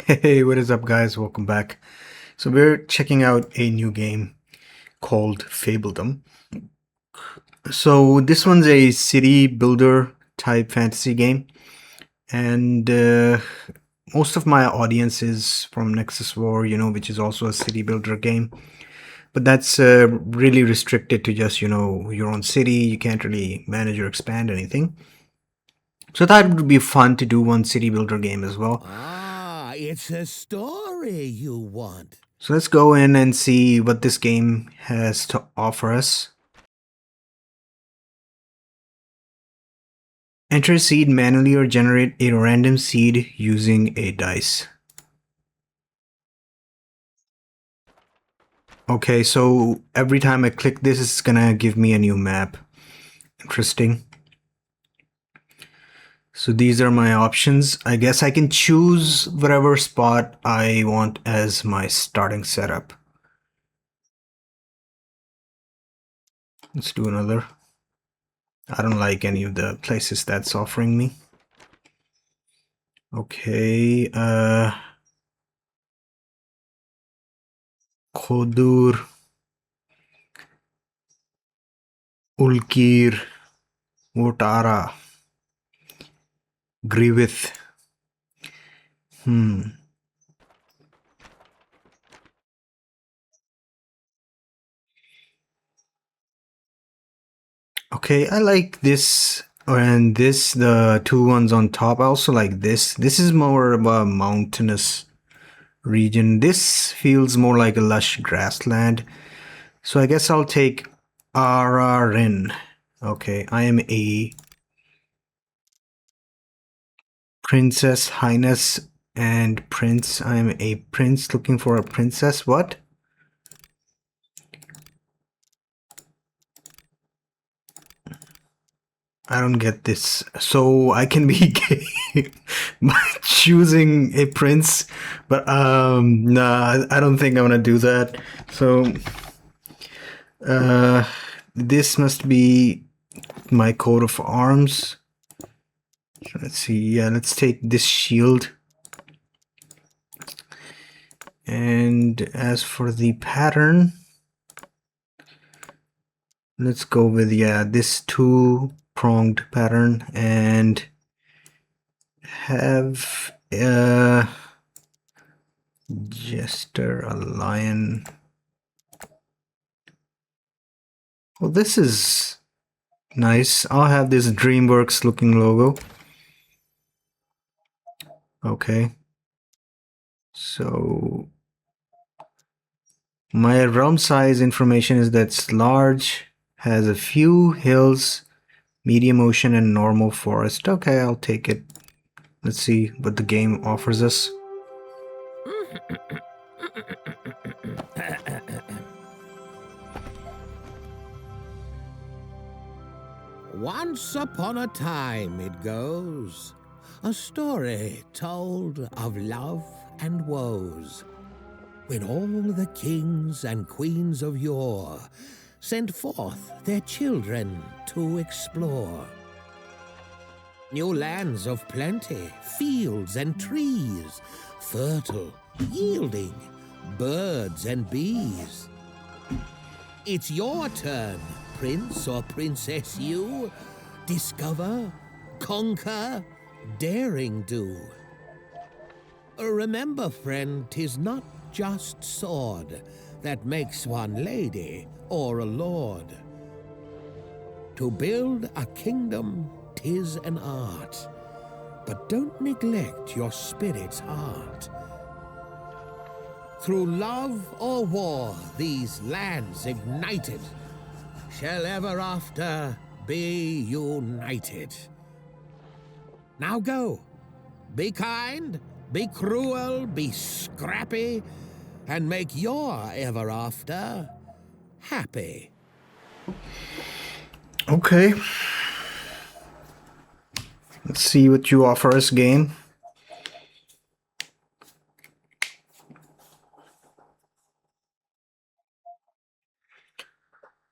Hey, what is up, guys? Welcome back. So we're checking out a new game called Fabledom. So this one's a city builder type fantasy game, and most of my audience is from Nexus War, which is also a city builder game. But that's really restricted to just your own city. You can't really manage or expand anything. So I thought it would be fun to do one city builder game as well. Ah, it's a story you want. So let's go in and see what this game has to offer us. Enter a seed manually or generate a random seed using a dice. Okay, so every time I click this, it's gonna give me a new map. Interesting. So these are my options. I guess I can choose whatever spot I want as my starting setup. Let's do another. I don't like any of the places that's offering me. Okay, Kodur, Ulkir, Wotara, Grievith. Okay, I like this and this, the two ones on top. I also like this. This is more of a mountainous region. This feels more like a lush grassland. So I guess I'll take Ararin. Okay, I am a princess, highness, and prince. I am a prince looking for a princess. What? I don't get this. So I can be gay by choosing a prince, but nah, I don't think I want to do that. So this must be my coat of arms. So let's see. Yeah, let's take this shield. And as for the pattern, let's go with this two-pronged pattern and have Jester, a lion. Well, this is nice. I'll have this DreamWorks looking logo. Okay. So my realm size information is that it's large, has a few hills, medium ocean, and normal forest. Okay, I'll take it. Let's see what the game offers us. Once upon a time, it goes, a story told of love and woes, when all the kings and queens of yore sent forth their children to explore. New lands of plenty, fields and trees, fertile, yielding, birds and bees. It's your turn, prince or princess you. Discover, conquer, daring do. Remember, friend, 'tis not just sword that makes one lady or a lord. To build a kingdom, 'tis an art, but don't neglect your spirit's heart. Through love or war, these lands ignited shall ever after be united. Now go, be kind, be cruel, be scrappy, and make your ever after happy. Okay. Let's see what you offer us, game.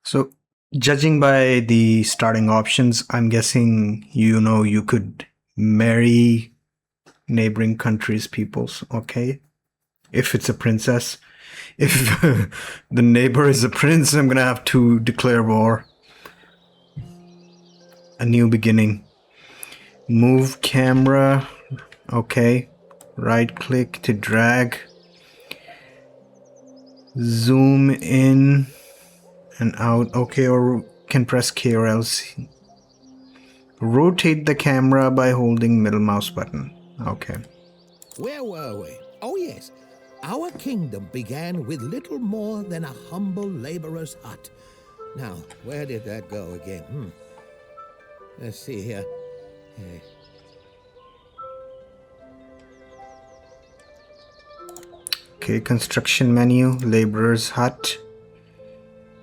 So, judging by the starting options, I'm guessing you could marry neighboring countries' peoples. Okay. If it's a princess. If the neighbor is a prince, I'm gonna have to declare war. A new beginning. Move camera. Okay. Right click to drag. Zoom in and out. Okay, or can press K or else. Rotate the camera by holding middle mouse button. Okay. Where were we? Oh, yes. Our kingdom began with little more than a humble laborer's hut. Now, where did that go again? Let's see here. Okay, construction menu, laborer's hut.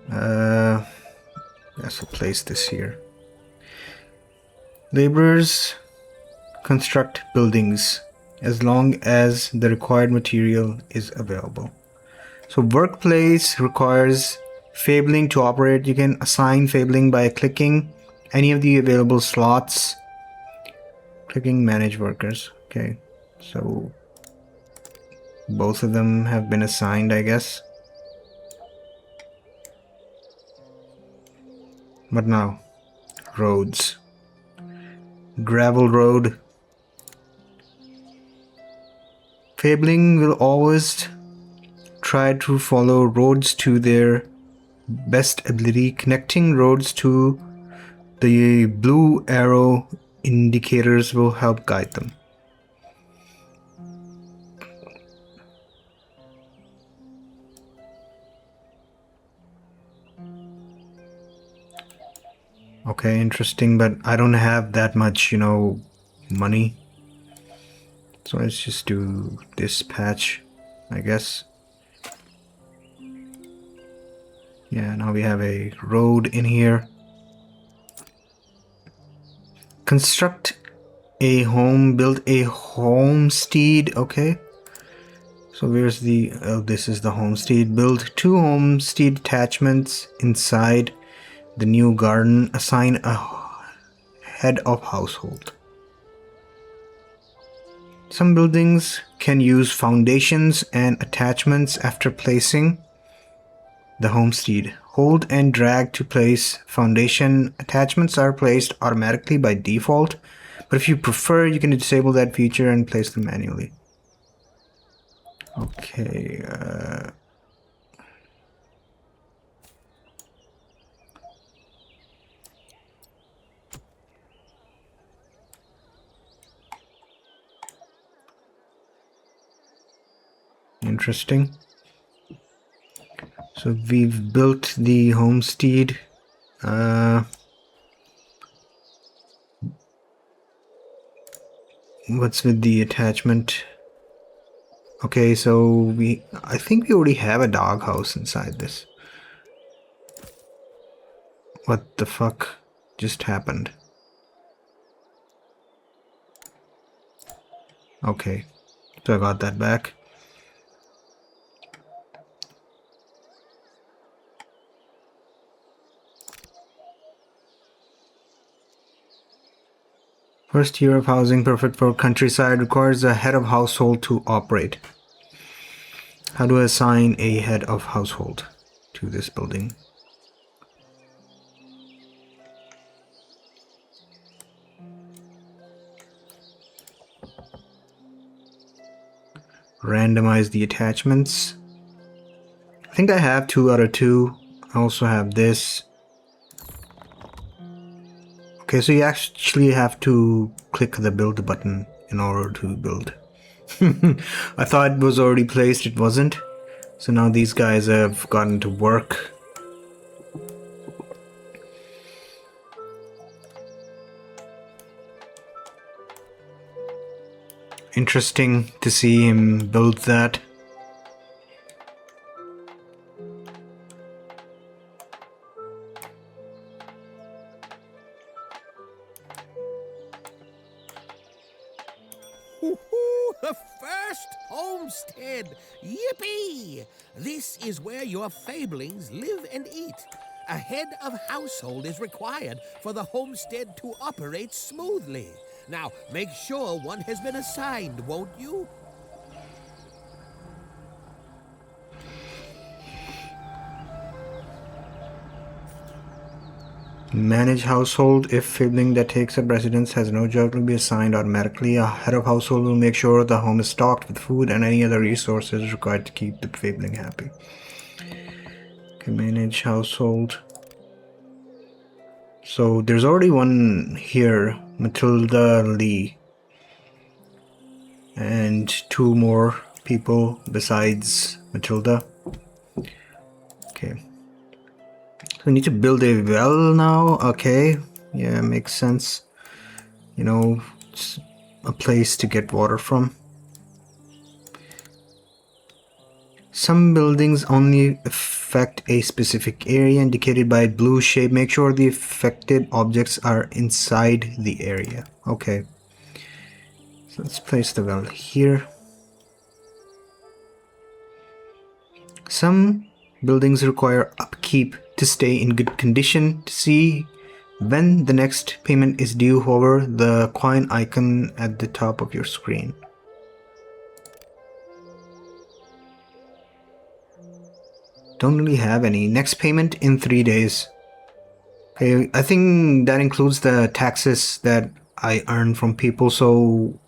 Guess I'll place this here. Laborers construct buildings as long as the required material is available. So workplace requires fabling to operate. You can assign fabling by clicking any of the available slots. Clicking manage workers. Okay, so both of them have been assigned, I guess. But now, roads. Gravel road. Fabling will always try to follow roads to their best ability. Connecting roads to the blue arrow indicators will help guide them. Okay, interesting, but I don't have that much, money. So let's just do this patch, I guess. Yeah, now we have a road in here. Construct a home, build a homestead. Okay. So where's the, oh, this is the homestead. Build 2 homestead attachments inside the new garden. Assign a head of household. Some buildings can use foundations and attachments after placing the homestead. Hold and drag to place foundation. Attachments are placed automatically by default, but if you prefer, you can disable that feature and place them manually. Okay. Interesting. So we've built the homestead. What's with the attachment? Okay, so I think we already have a doghouse inside this. What the fuck just happened? Okay, so I got that back. First year of housing, perfect for countryside, requires a head of household to operate. How do I assign a head of household to this building? Randomize the attachments. I think I have 2 out of 2. I also have this. Okay, so you actually have to click the build button in order to build. I thought it was already placed, it wasn't. So now these guys have gotten to work. Interesting to see him build that. The first homestead! Yippee! This is where your fablings live and eat. A head of household is required for the homestead to operate smoothly. Now, make sure one has been assigned, won't you? Manage household. If fibling that takes up residence has no job will be assigned automatically. A head of household will make sure the home is stocked with food and any other resources required to keep the fibling happy. Okay, manage household. So there's already one here, Matilda Lee. And 2 more people besides Matilda. Okay. So we need to build a well now. Okay. Yeah, makes sense. You know, it's a place to get water from. Some buildings only affect a specific area indicated by a blue shape. Make sure the affected objects are inside the area. Okay. So let's place the well here. Some buildings require upkeep to stay in good condition. To see when the next payment is due, hover the coin icon at the top of your screen. Don't really have any. Next payment in 3 days. Okay, I think that includes the taxes that I earn from people, so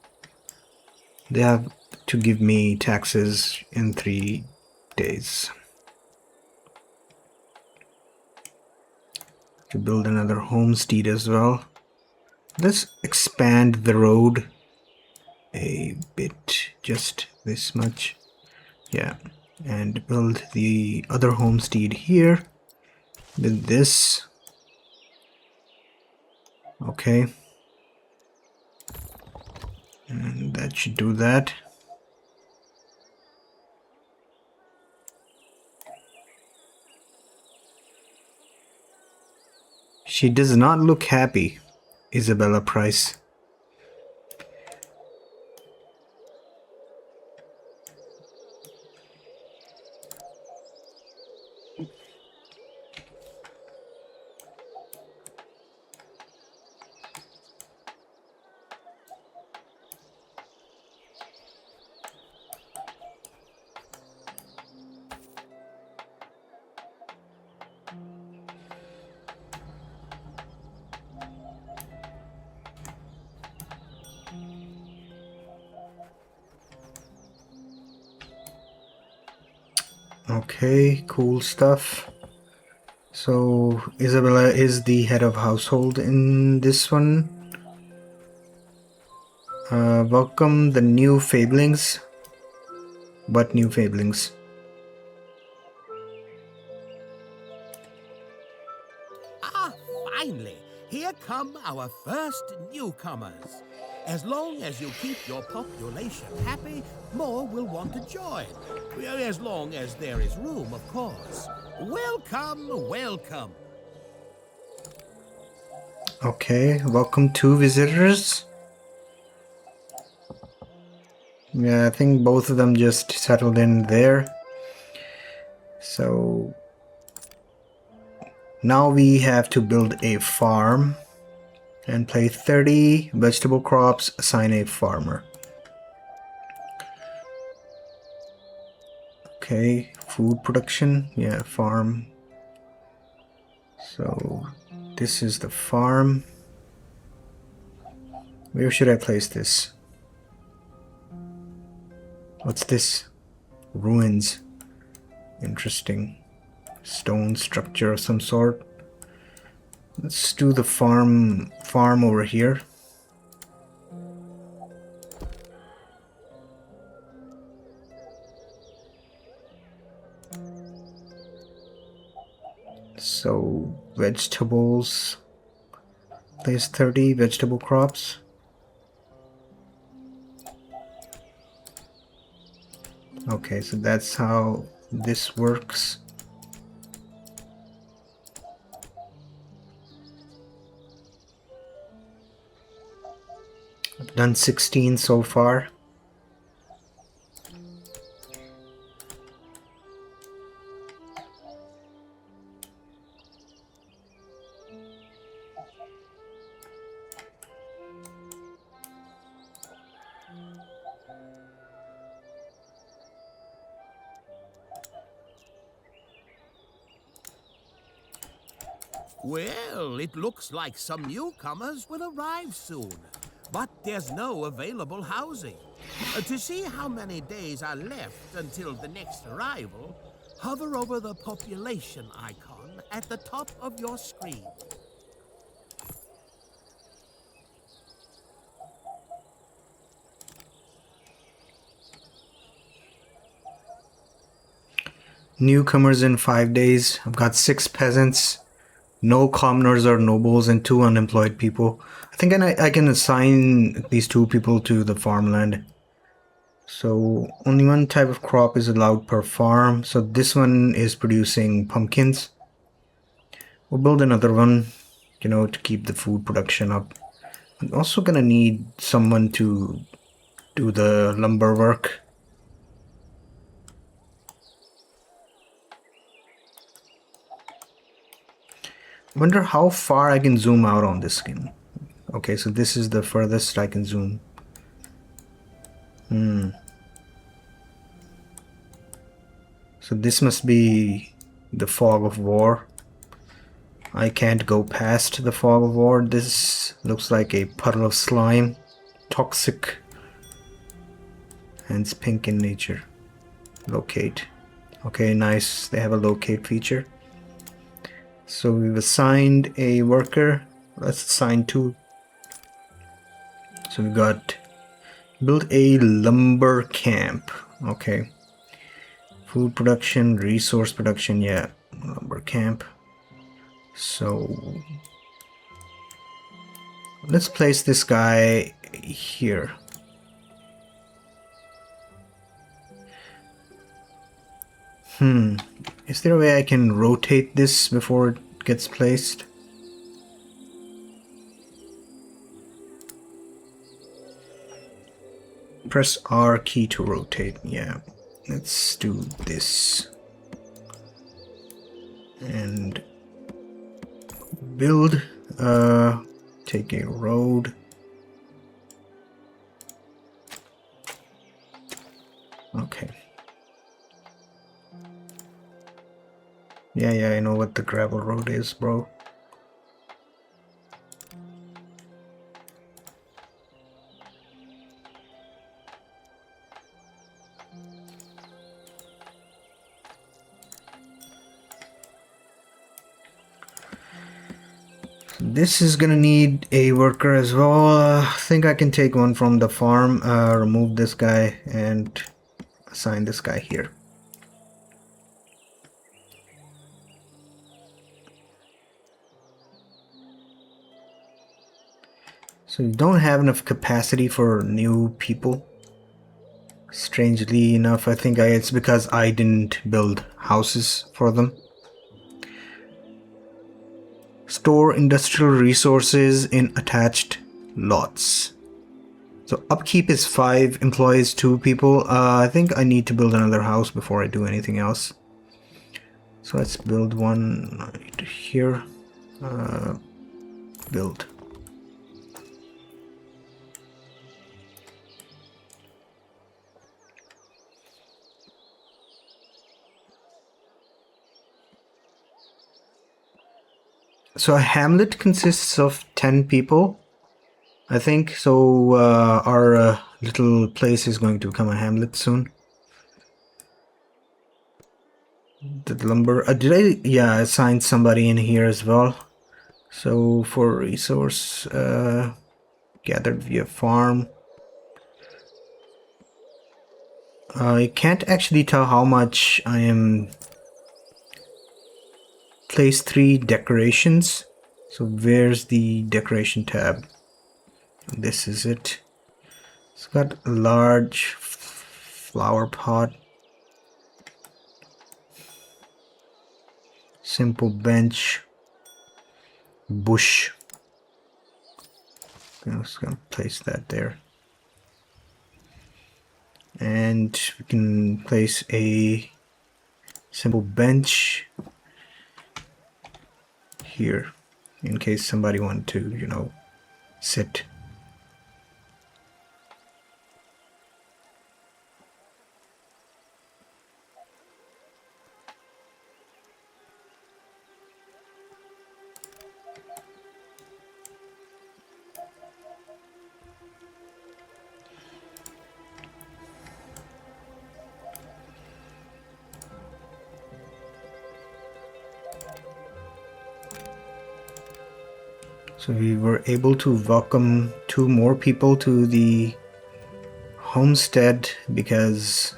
they have to give me taxes in 3 days. To build another homestead as well. Let's expand the road a bit, just this much. Yeah, and build the other homestead here with this. Okay, and that should do that. She does not look happy, Isabella Price. Okay, cool stuff. So Isabella is the head of household in this one. Welcome the new Fablings. What new Fablings? Ah, finally! Here come our first newcomers. As long as you keep your population happy, more will want to join. As long as there is room, of course. Welcome, welcome. Okay, welcome to visitors. Yeah, I think both of them just settled in there. So now we have to build a farm and play 30 vegetable crops, assign a farmer. Okay, food production, yeah, farm. So this is the farm. Where should I place this? What's this? Ruins. Interesting. Stone structure of some sort. Let's do the farm over here. So vegetables. Place 30 vegetable crops. Okay, so that's how this works. I've done 16 so far. Well, it looks like some newcomers will arrive soon, but there's no available housing. To see how many days are left until the next arrival, hover over the population icon at the top of your screen. Newcomers in 5 days. I've got 6 peasants, no commoners or nobles, and 2 unemployed people. I think I can assign these 2 people to the farmland. So only one type of crop is allowed per farm. So this one is producing pumpkins. We'll build another one, to keep the food production up. I'm also gonna need someone to do the lumber work. Wonder how far I can zoom out on this skin. Okay, so this is the furthest I can zoom. So this must be the fog of war. I can't go past the fog of war. This looks like a puddle of slime. Toxic. And it's pink in nature. Locate. Okay, nice. They have a locate feature. So we've assigned a worker. Let's assign 2. So we got build a lumber camp. Okay. Food production, resource production, yeah. Lumber camp. So let's place this guy here. Is there a way I can rotate this before it gets placed? Press R key to rotate. Yeah. Let's do this. And build. Take a road. Okay. Yeah, I know what the gravel road is, bro. This is gonna need a worker as well. I think I can take one from the farm, remove this guy, and assign this guy here. So you don't have enough capacity for new people. Strangely enough, I think it's because I didn't build houses for them. Store industrial resources in attached lots. So upkeep is 5 employees, 2 people. I think I need to build another house before I do anything else. So let's build one right here. Build. So a hamlet consists of 10 people, I think. So our little place is going to become a hamlet soon. The lumber. Did I? Yeah, I assigned somebody in here as well. So for resource gathered via farm. I can't actually tell how much I am. Place 3 decorations. So where's the decoration tab? This is it. It's got a large flower pot. Simple bench. Bush. I'm just gonna place that there. And we can place a simple bench here in case somebody wanted to, sit. So we were able to welcome 2 more people to the homestead because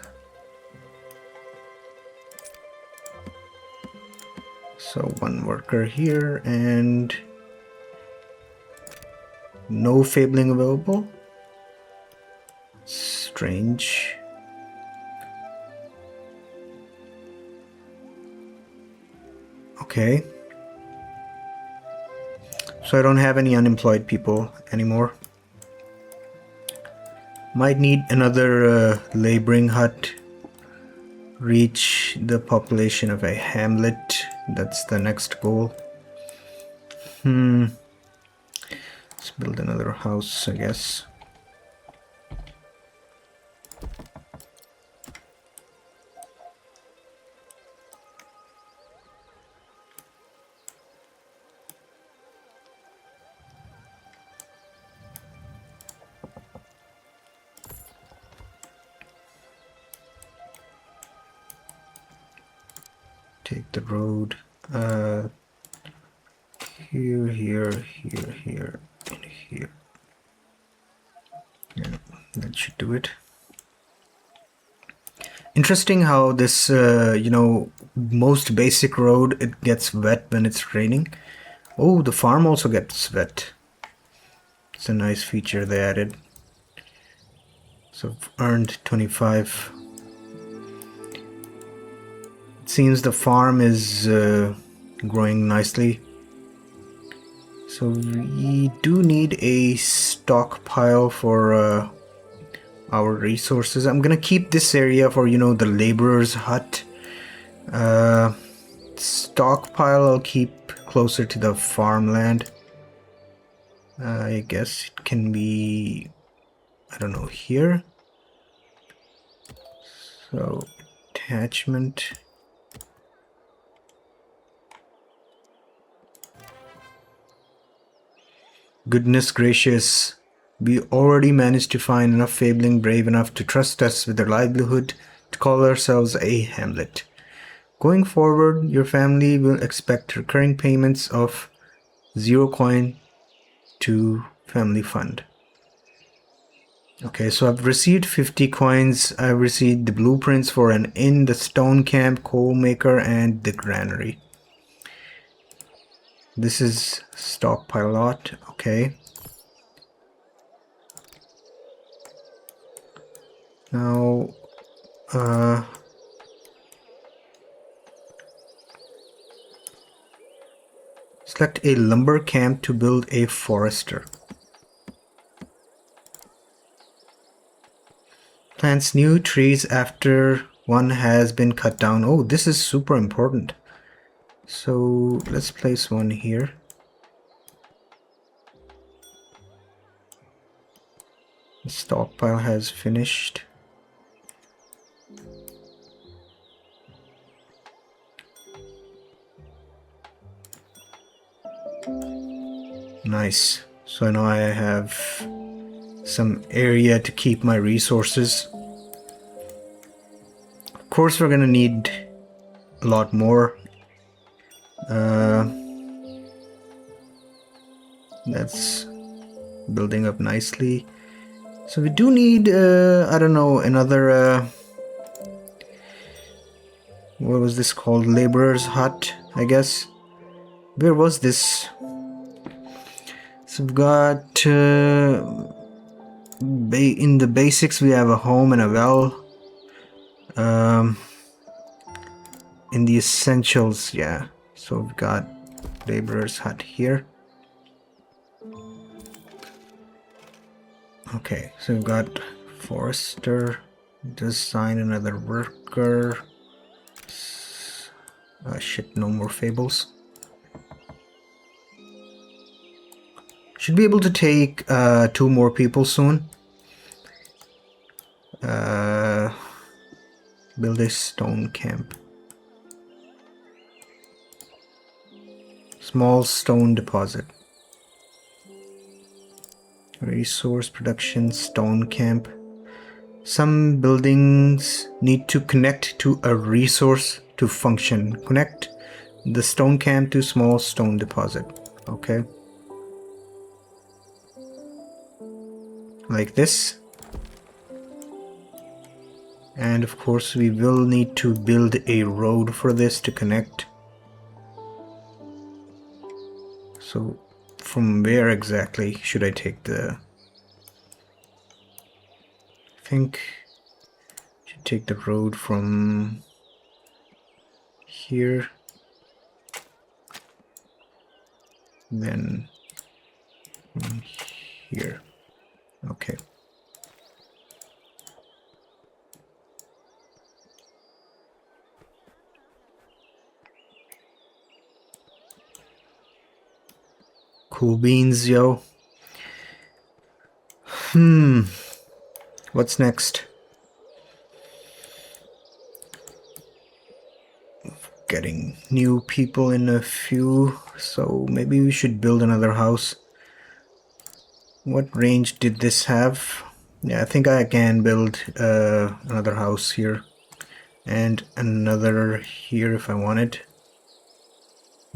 so 1 worker here and no fabling available. Strange. Okay. So I don't have any unemployed people anymore. Might need another laboring hut. Reach the population of a hamlet. That's the next goal. Let's build another house, I guess. Take the road. Here, here, and here. Yeah, that should do it. Interesting how this, most basic road, it gets wet when it's raining. Oh, the farm also gets wet. It's a nice feature they added. So I've earned 25. It seems the farm is growing nicely. So we do need a stockpile for our resources. I'm gonna keep this area for, the laborer's hut. Stockpile I'll keep closer to the farmland. I guess it can be, I don't know, here. So attachment. Goodness gracious, we already managed to find enough fabling brave enough to trust us with their livelihood to call ourselves a hamlet. Going forward, your family will expect recurring payments of 0 coin to family fund. Okay, so I've received 50 coins. I've received the blueprints for an inn, the stone camp, coal maker, and the granary. This is stockpile lot. Okay. Now, select a lumber camp to build a forester. Plants new trees after one has been cut down. Oh, this is super important. So let's place one here. The stockpile has finished. Nice. So now I have some area to keep my resources. Of course, we're gonna need a lot more. That's building up nicely. So we do need, I don't know, another, what was this called? Laborer's hut, I guess. Where was this? So we've got, in the basics, we have a home and a well. In the essentials, yeah. So we've got laborer's hut here. Okay, so we've got forester, design another worker. Shit, no more fables. Should be able to take 2 more people soon. Build a stone camp. Small stone deposit. Resource production, stone camp. Some buildings need to connect to a resource to function. Connect the stone camp to small stone deposit. Okay. like this. And of course we will need to build a road for this to connect. So from where exactly should I take the... I think I should take the road from here, then from here. Okay. Cool beans, yo. What's next? Getting new people in a few, so maybe we should build another house. What range did this have? Yeah, I think I can build another house here and another here if I wanted.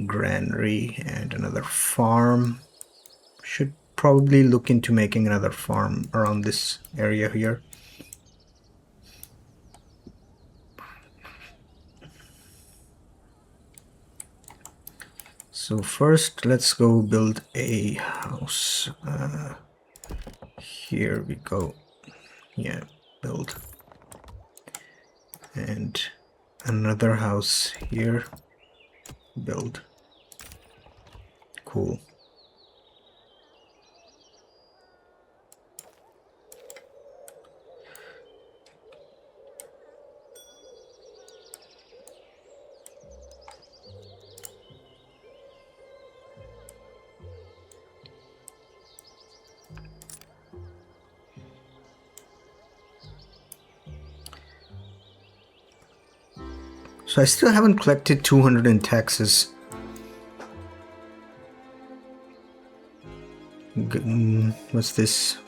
Granary and another farm. Should probably look into making another farm around this area here. So first let's go build a house. Here we go. Yeah, build. And another house here. Build. Cool. So I still haven't collected 200 in taxes. What's this?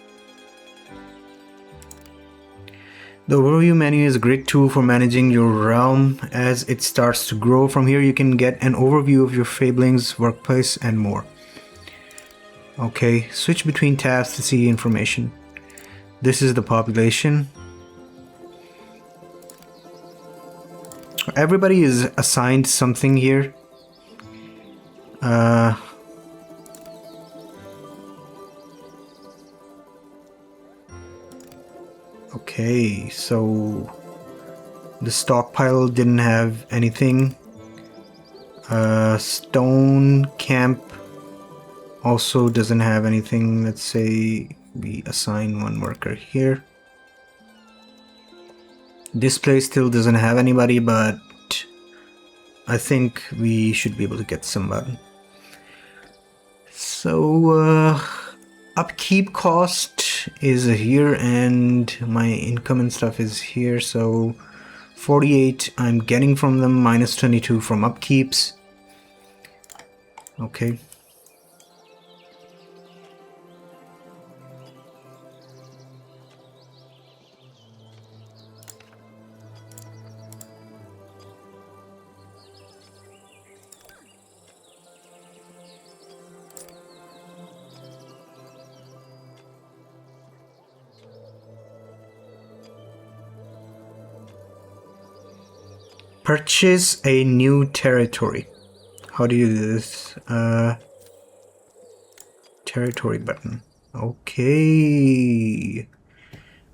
The overview menu is a great tool for managing your realm as it starts to grow. From here you can get an overview of your fablings, workplace, and more. Okay, switch between tabs to see information. This is the population. Everybody is assigned something here. Okay, so the stockpile didn't have anything. Stone camp also doesn't have anything. Let's say we assign one worker here. This place still doesn't have anybody, but I think we should be able to get somebody. So upkeep cost is here and my income and stuff is here. So 48 I'm getting from them, minus 22 from upkeeps. Okay. Purchase a new territory. How do you do this? Territory button. Okay.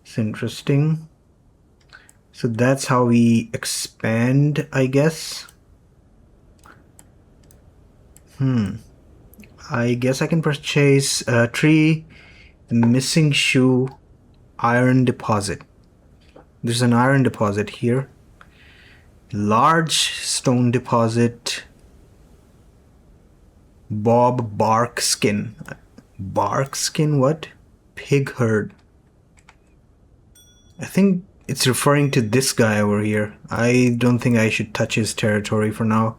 It's interesting. So that's how we expand, I guess. I guess I can purchase a tree, missing shoe, iron deposit. There's an iron deposit here. Large stone deposit. Bob bark skin. Bark skin what? Pig herd. I think it's referring to this guy over here. I don't think I should touch his territory for now.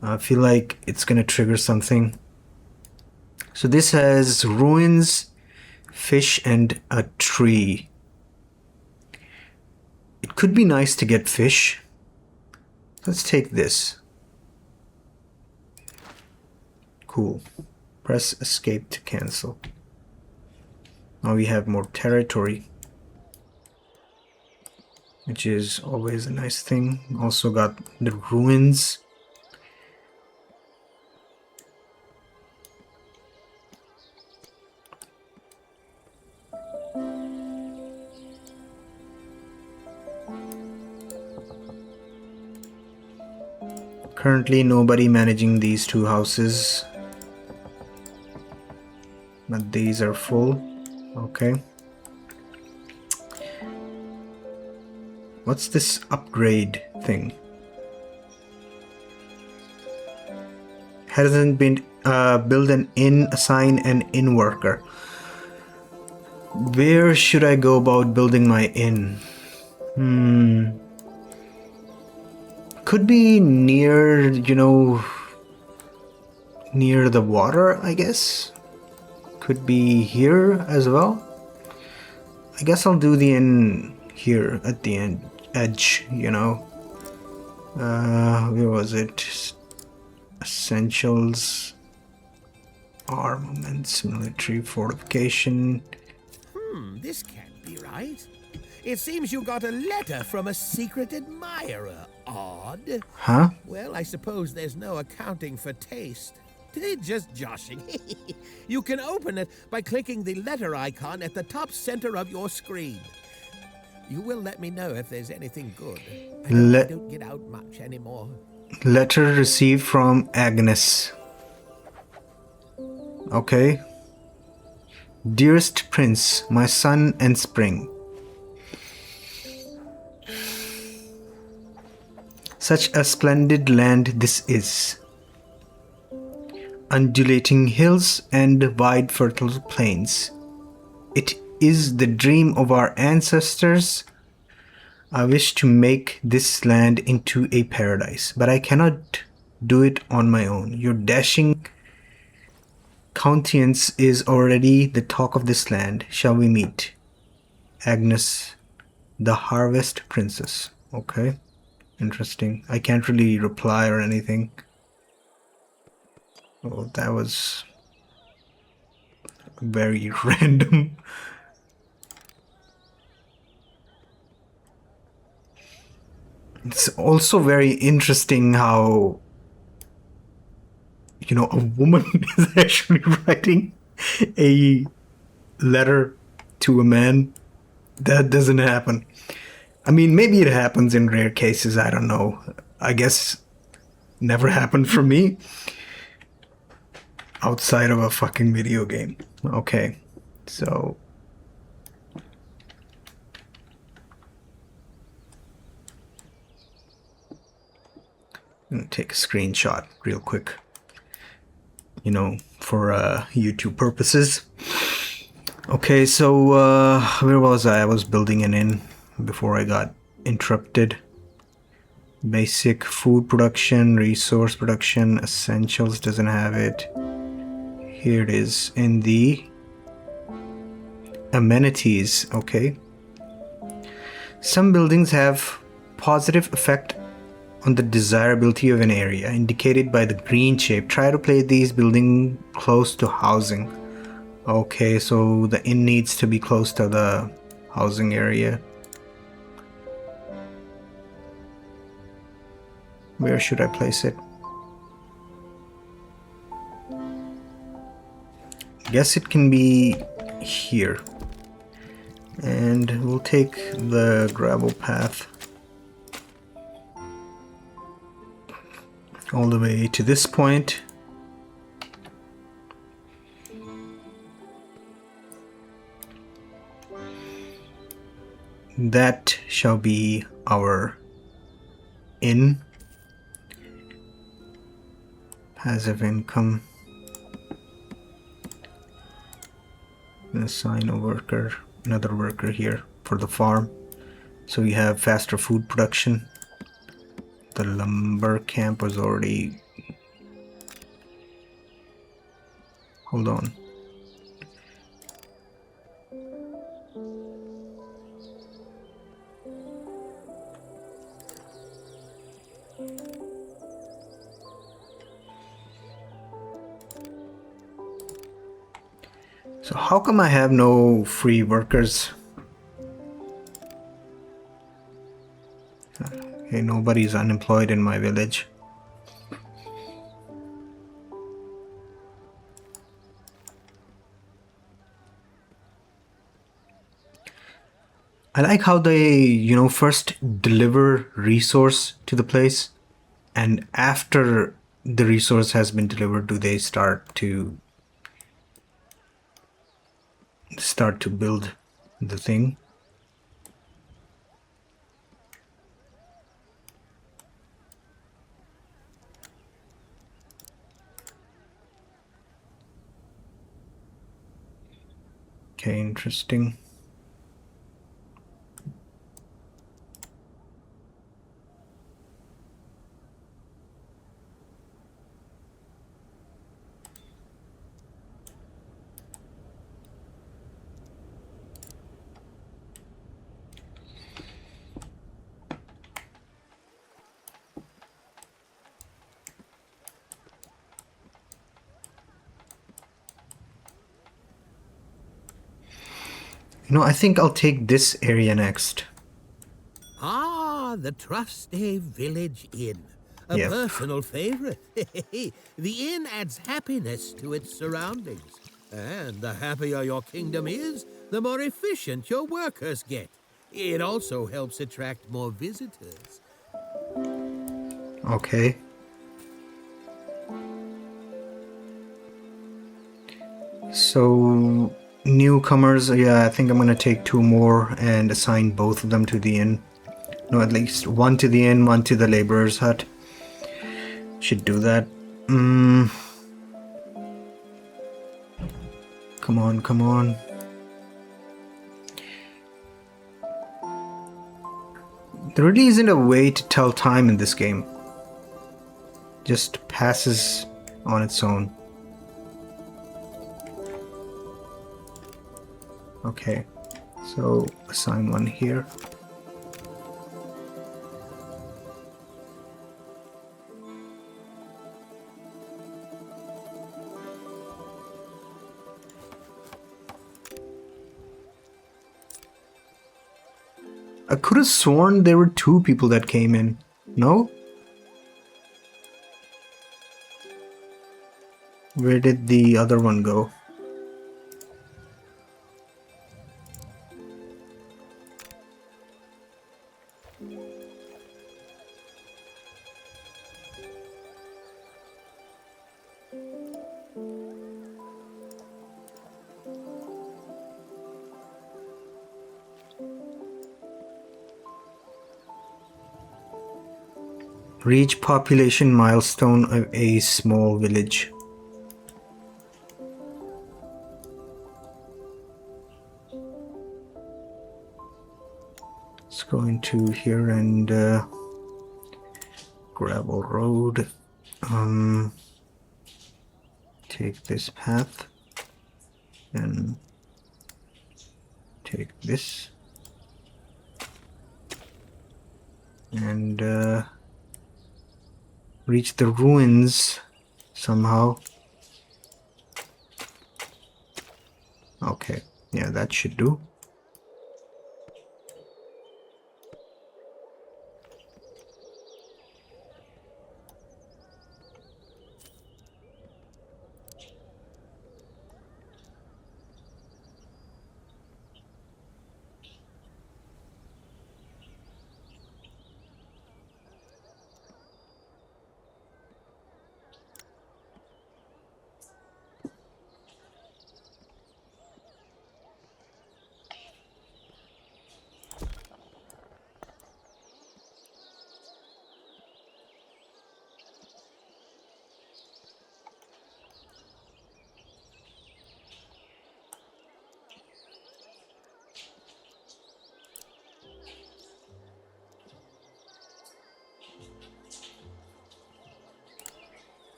I feel like it's gonna trigger something. So this has ruins, fish, and a tree. It could be nice to get fish. Let's take this. Cool. Press escape to cancel. Now we have more territory, which is always a nice thing. Also got the ruins. Currently nobody managing these two houses, but these are full. Okay. What's this upgrade thing? Hasn't been build an inn, assign an inn worker. Where should I go about building my inn? Could be near, you know, near the water, I guess. Could be here as well. I guess I'll do the inn here at the edge, you know. Where was it? Essentials, armaments, military fortification. This can't be right. It seems you got a letter from a secret admirer. Odd. Huh? Well, I suppose there's no accounting for taste. Just joshing. You can open it by clicking the letter icon at the top center of your screen. You will let me know if there's anything good. I don't get out much anymore. Letter received from Agnes. Okay. Dearest Prince, my son and spring. Such a splendid land this is. Undulating hills and wide fertile plains. It is the dream of our ancestors. I wish to make this land into a paradise, but I cannot do it on my own. Your dashing countenance is already the talk of this land. Shall we meet? Agnes, the Harvest Princess. Okay, interesting. I can't really reply or anything. Oh, that was very random. It's also very interesting how, you know, a woman is actually writing a letter to a man. That doesn't happen. I mean, maybe it happens in rare cases. I don't know. I guess never happened for me. Outside of a fucking video game. Okay. So I'm gonna take a screenshot real quick. You know, for YouTube purposes. Okay, so where was I? I was building an inn before I got interrupted. Basic food production, resource production, essentials doesn't have it. Here it is in the amenities. Okay. Some buildings have positive effect on the desirability of an area, indicated by the green shape. Try to place these buildings close to housing. Okay, so the inn needs to be close to the housing area. Where should I place it? Guess it can be here. And we'll take the gravel path all the way to this point. That shall be our inn. Passive income. Assign a worker, another worker here for the farm. So we have faster food production. The lumber camp was already... Hold on. So how come I have no free workers? Okay, nobody's unemployed in my village. I like how they, first deliver resource to the place, and after the resource has been delivered, do they start to build the thing. Okay, interesting. I think I'll take this area next. Ah, the Trusty Village Inn. A Yep. personal favorite. The inn adds happiness to its surroundings. And the happier your kingdom is, the more efficient your workers get. It also helps attract more visitors. Okay. So, newcomers, yeah, I think I'm gonna take 2 more and assign both of them to the inn. No, at least 1 to the inn, 1 to the laborer's hut. Should do that. Come on, come on. There really isn't a way to tell time in this game. Just passes on its own. Okay, so assign 1 here. I could have sworn there were 2 people that came in. No? Where did the other one go? Reach population milestone of a small village. Let's go into here and gravel road. Take this path and take this and reach the ruins somehow. Okay, yeah, that should do.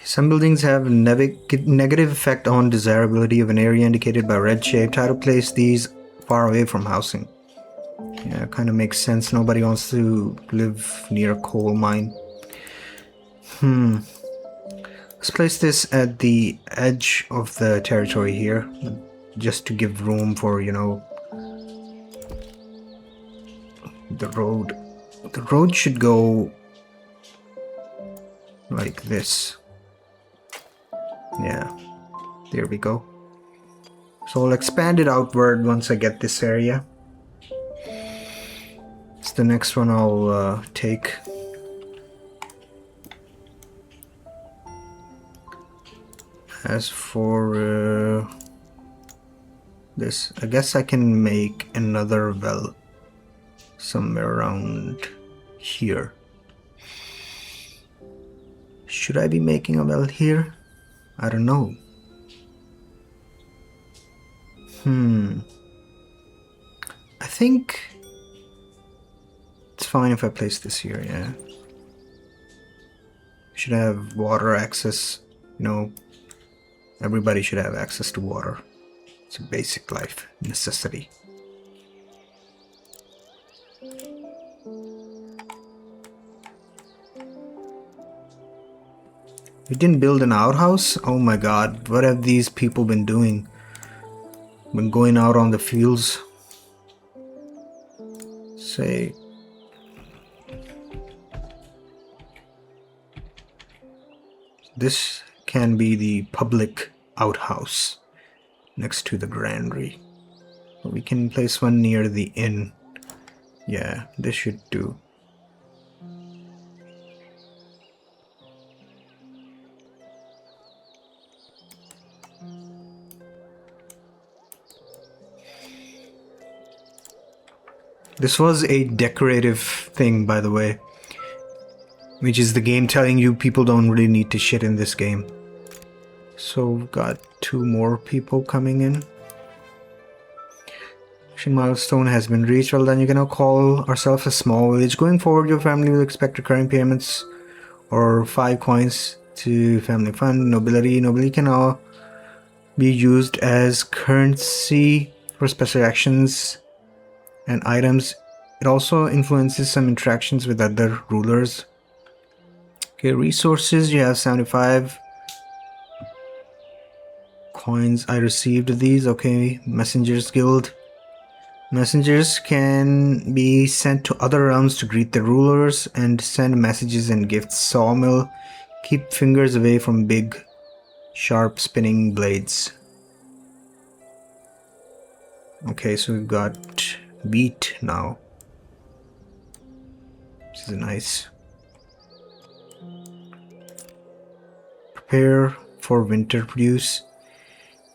Some buildings have negative effect on desirability of an area indicated by red shape. How to place these far away from housing. Yeah, it kind of makes sense. Nobody wants to live near a coal mine. Let's place this at the edge of the territory here, just to give room for, you know, the road. The road should go like this. Yeah, there we go. So I'll expand it outward once I get this area. It's the next one I'll take. As for this, I guess I can make another well somewhere around here. Should I be making a well here? I don't know. I think it's fine if I place this here, yeah. Should have water access, you know. Everybody should have access to water. It's a basic life necessity. We didn't build an outhouse? Oh my god, what have these people been doing? Been going out on the fields? Say... This can be the public outhouse next to the granary. We can place one near the inn. Yeah, this should do. This was a decorative thing, by the way, which is the game telling you people don't really need to shit in this game. So we've got 2 more people coming in. Milestone has been reached. Well then, you can now call ourselves a small village. Going forward, your family will expect recurring payments or 5 coins to family fund. Nobility. Nobility can now be used as currency for special actions and items. It also influences some interactions with other rulers. Okay, resources, you have 75 coins. I received these. Okay, Messengers Guild. Messengers can be sent to other realms to greet the rulers and send messages and gifts. Sawmill, keep fingers away from big, sharp spinning blades. Okay, so we've got wheat now. This is nice. Prepare for winter produce.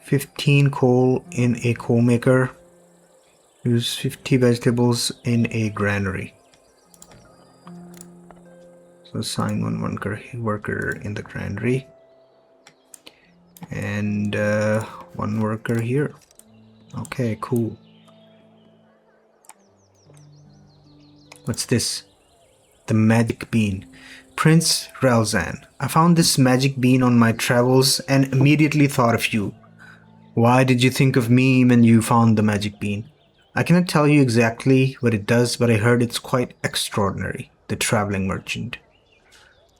15 coal in a coal maker. Use 50 vegetables in a granary. So assign one worker in the granary. And 1 worker here. Okay, cool. What's this? The magic bean. Prince Relzan. I found this magic bean on my travels and immediately thought of you. Why did you think of me when you found the magic bean? I cannot tell you exactly what it does, but I heard it's quite extraordinary. The traveling merchant.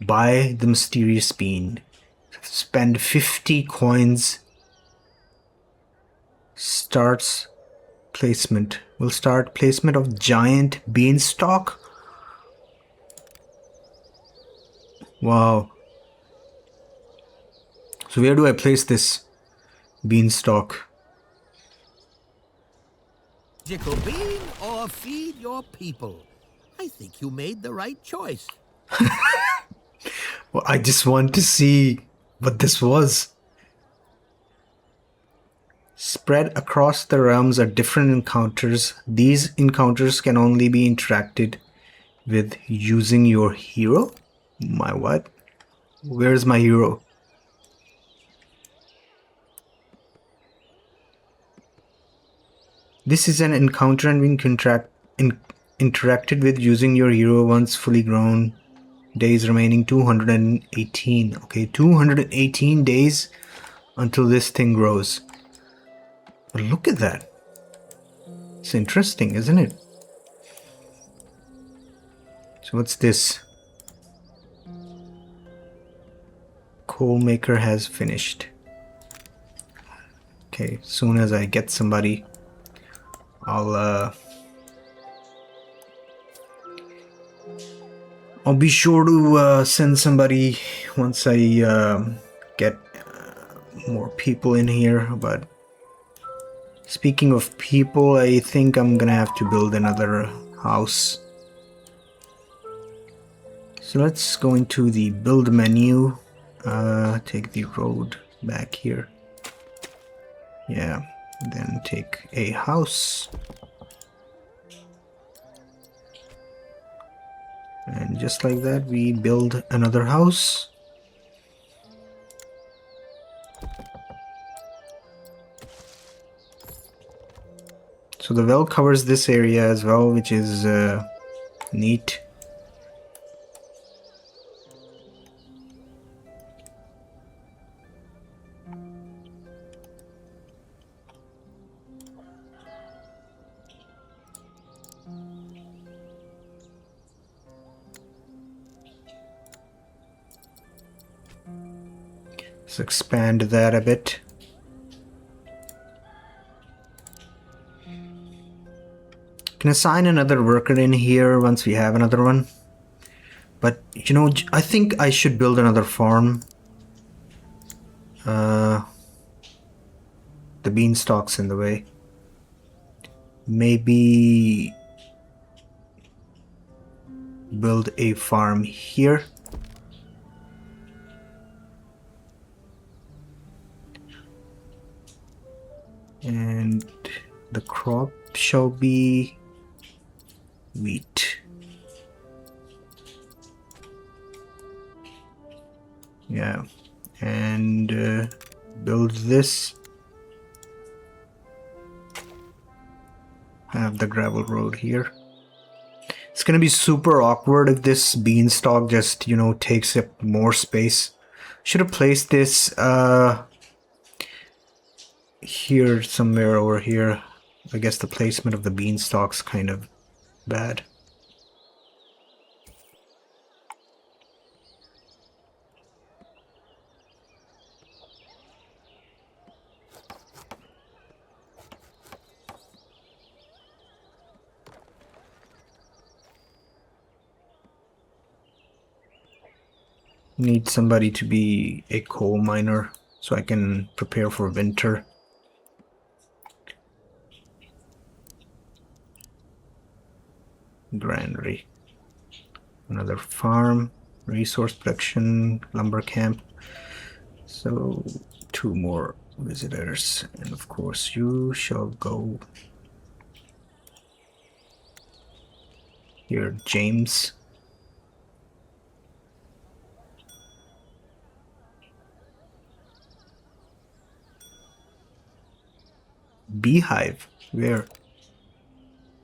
Buy the mysterious bean. Spend 50 coins. Starts placement. Will start placement of giant beanstalk. Wow. So where do I place this beanstalk? Magical bean or feed your people. I think you made the right choice. Well, I just want to see what this was. Spread across the realms are different encounters. These encounters can only be interacted with using your hero. My what? Where's my hero? This is an encounter and being interacted with using your hero once fully grown. Days remaining 218. Okay, 218 days until this thing grows. But look at that. It's interesting, isn't it? So what's this? coal maker has finished. Okay, soon as I get somebody, I'll be sure to send somebody once I get more people in here. But speaking of people, I think I'm gonna have to build another house. So let's go into the build menu, take the road back here. Yeah, then take a house. And just like that, we build another house. So the well covers this area as well, which is neat. Let's expand that a bit. Can assign another worker in here once we have another one. But, you know, I think I should build another farm. The beanstalk's in the way. Maybe build a farm here. And the crop shall be wheat. Yeah, and build this. Have the gravel road here. It's gonna be super awkward if this beanstalk just, you know, takes up more space. Should have placed this here somewhere over here. I guess the placement of the beanstalk's kind of bad. Need somebody to be a coal miner so I can prepare for winter. Granary. Another farm, resource production, lumber camp. So 2 more visitors, and of course you shall go here, James. Beehive, where?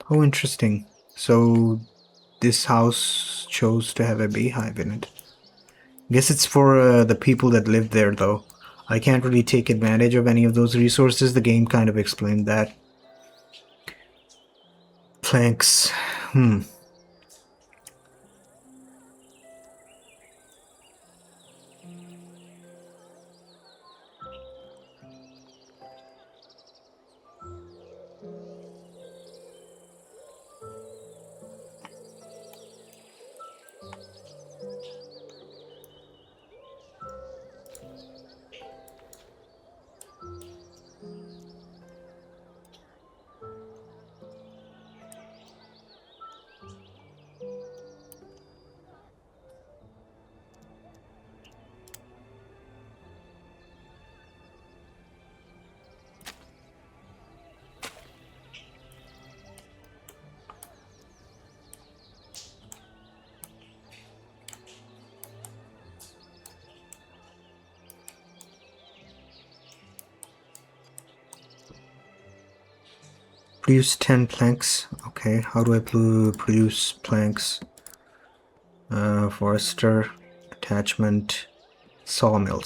Oh, interesting. So this house chose to have a beehive in it. Guess it's for the people that live there, though. I can't really take advantage of any of those resources. The game kind of explained that. Planks. Produce 10 planks. Okay, how do I produce planks? Forester, attachment, sawmill.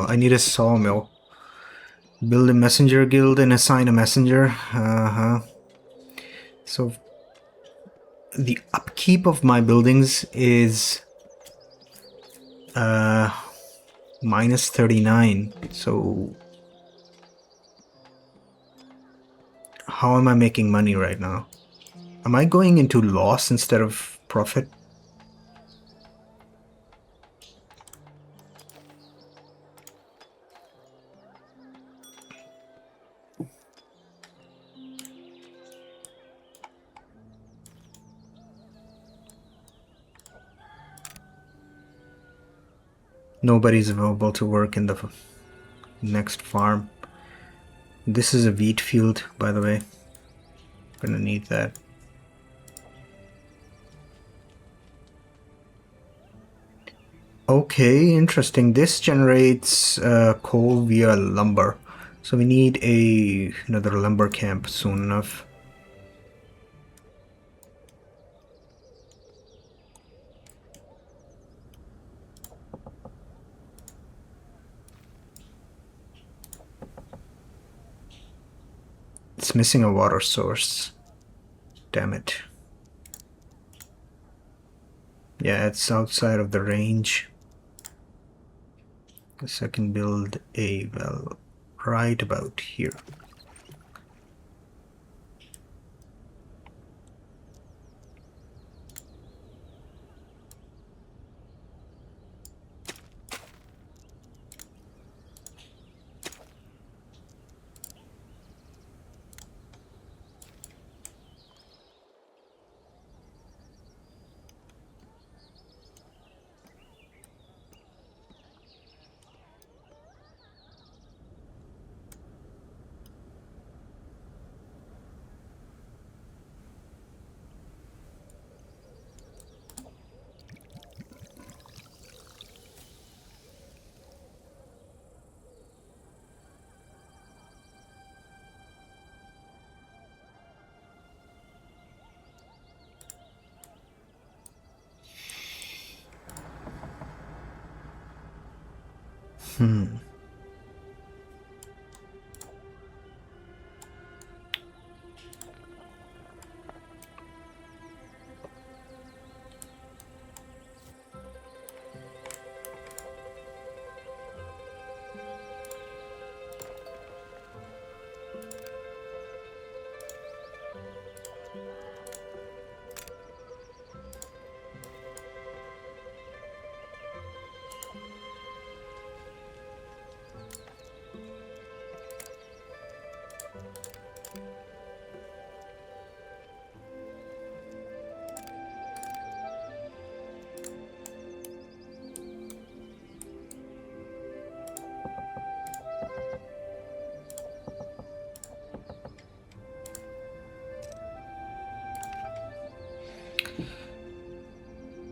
I need a sawmill. Build a messenger guild and assign a messenger. So the upkeep of my buildings is minus 39. So how am I making money right now? Am I going into loss instead of profit? Nobody's available to work in the next farm. This is a wheat field, by the way. Gonna need that. Okay, interesting. This generates coal via lumber. So we need another lumber camp soon enough. It's missing a water source. Damn it. Yeah, it's outside of the range. Guess I can build a well right about here.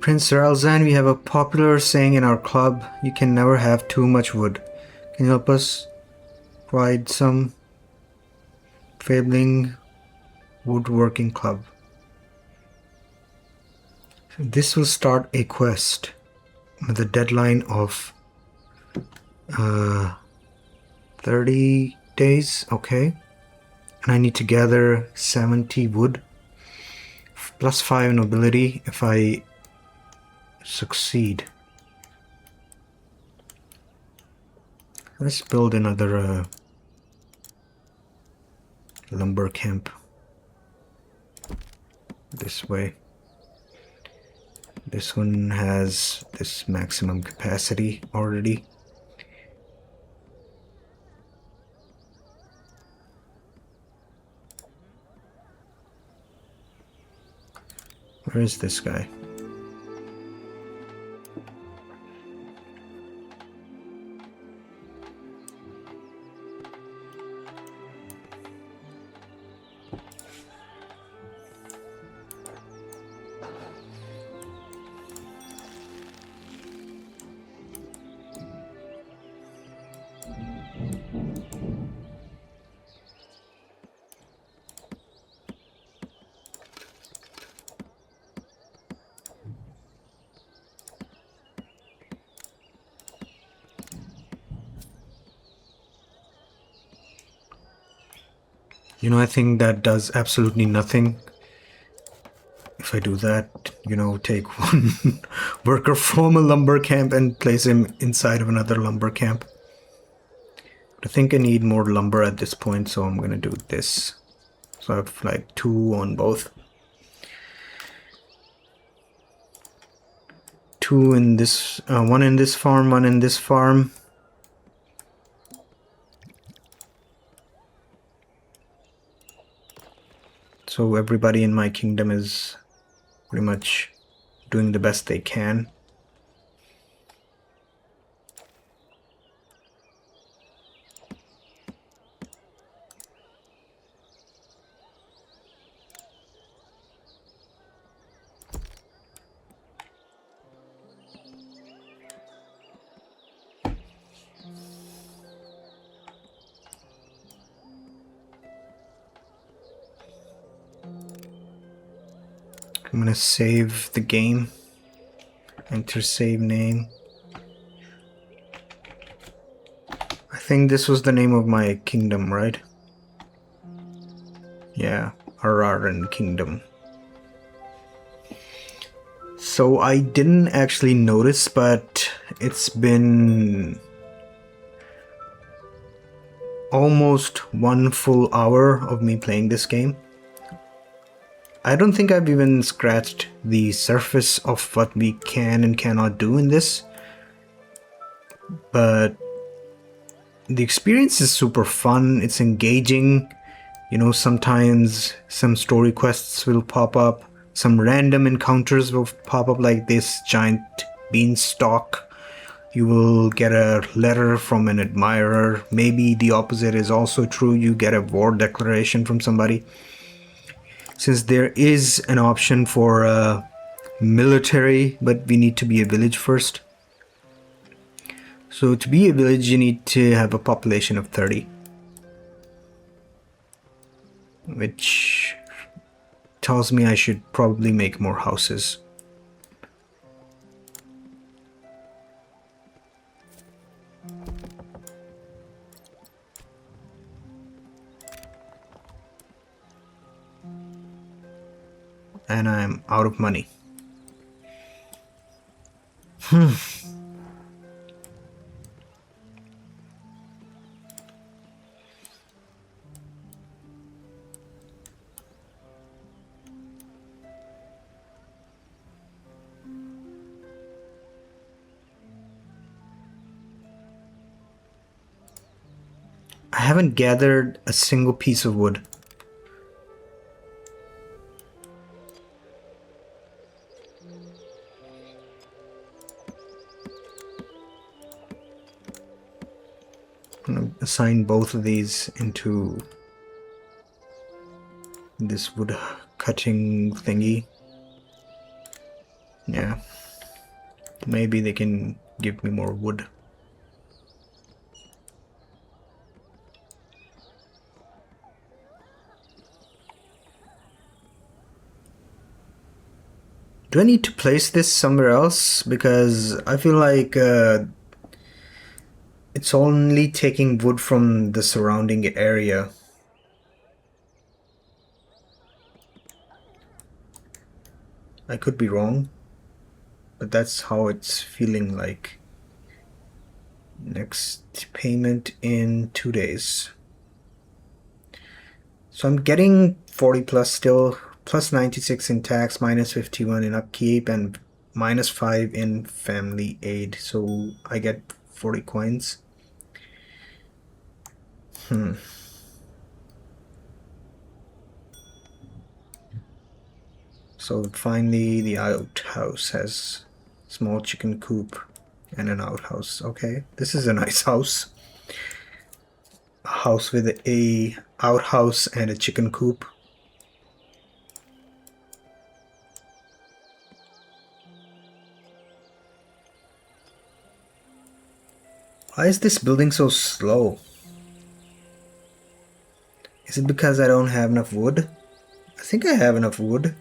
Prince Ralzan, we have a popular saying in our club, you can never have too much wood. Can you help us provide some Fabling woodworking club? This will start a quest with a deadline of 30 days, okay. And I need to gather 70 wood, plus 5 nobility if I succeed. Let's build another lumber camp this way. This one has this maximum capacity already. Where is this guy? You know, I think that does absolutely nothing. If I do that, you know, take worker from a lumber camp and place him inside of another lumber camp. I think I need more lumber at this point, so I'm gonna do this. So I have like 2 on both. 2 in this, 1 in this farm, 1 in this farm. So everybody in my kingdom is pretty much doing the best they can. I'm gonna save the game. Enter save name. I think this was the name of my kingdom, right? Yeah, Araran Kingdom. So I didn't actually notice, but it's been almost 1 full hour of me playing this game. I don't think I've even scratched the surface of what we can and cannot do in this, but the experience is super fun. It's engaging. You know, sometimes some story quests will pop up, some random encounters will pop up, like this giant beanstalk. You will get a letter from an admirer. Maybe the opposite is also true. You get a war declaration from somebody. Since there is an option for military, but we need to be a village first. So to be a village, you need to have a population of 30. Which tells me I should probably make more houses. And I'm out of money. I haven't gathered a single piece of wood. I'm gonna assign both of these into this wood cutting thingy. Yeah. Maybe they can give me more wood. Do I need to place this somewhere else? Because I feel like it's only taking wood from the surrounding area. I could be wrong, but that's how it's feeling like. Next payment in 2 days. So I'm getting 40 plus still, plus 96 in tax, minus 51 in upkeep, and minus 5 in family aid. So I get 40 coins. So finally the outhouse has small chicken coop and an outhouse. Okay, this is a nice house. A house with a outhouse and a chicken coop. Why is this building so slow? Is it because I don't have enough wood? I think I have enough wood.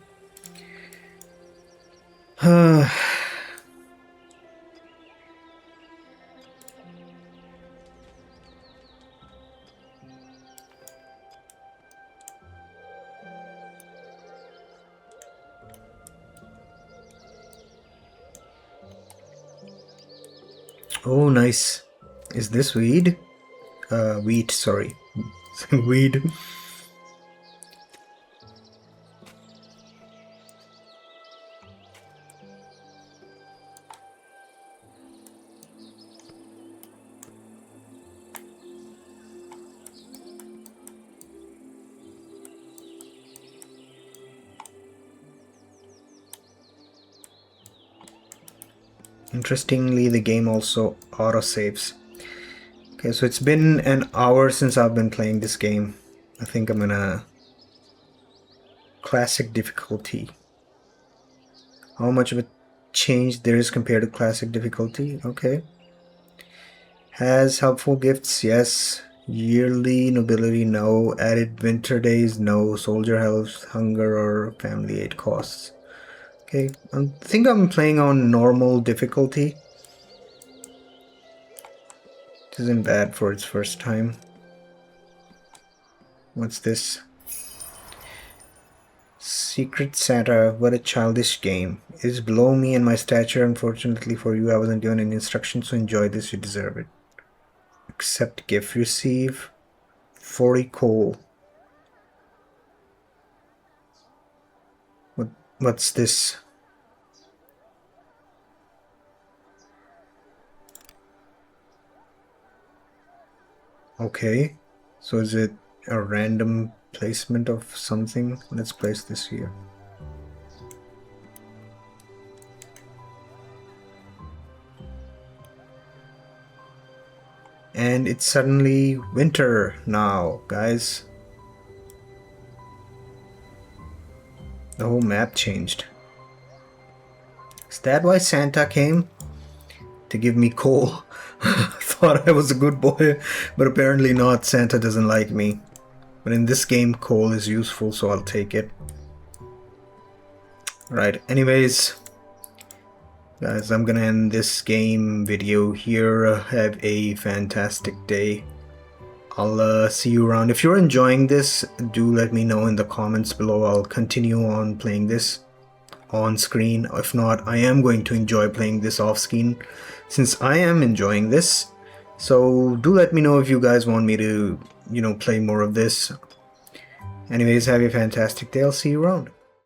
Oh, nice. Is this weed? Wheat, sorry. Weed. Interestingly, the game also autosaves. Okay, so it's been an hour since I've been playing this game. I think I'm gonna classic difficulty. How much of a change there is compared to classic difficulty? Okay. Has helpful gifts? Yes. Yearly nobility? No. Added winter days? No. Soldier health, hunger, or family aid costs? Okay, I think I'm playing on normal difficulty. It isn't bad for its first time. What's this? Secret Santa, what a childish game. It is below me and my stature. Unfortunately for you, I wasn't given any instructions, so enjoy this, you deserve it. Accept gift, receive 40 coal. What's this? Okay, so is it a random placement of something? Let's place this here. And it's suddenly winter now, guys. The whole map changed. Is that why Santa came? To give me coal? Thought I was a good boy, but apparently not. Santa doesn't like me. But in this game, coal is useful, so I'll take it. Right, anyways, guys, I'm gonna end this game video here. Have a fantastic day. I'll see you around. If you're enjoying this, do let me know in the comments below. I'll continue on playing this on screen. If not, I am going to enjoy playing this off screen since I am enjoying this. So do let me know if you guys want me to, play more of this. Anyways, have a fantastic day. I'll see you around.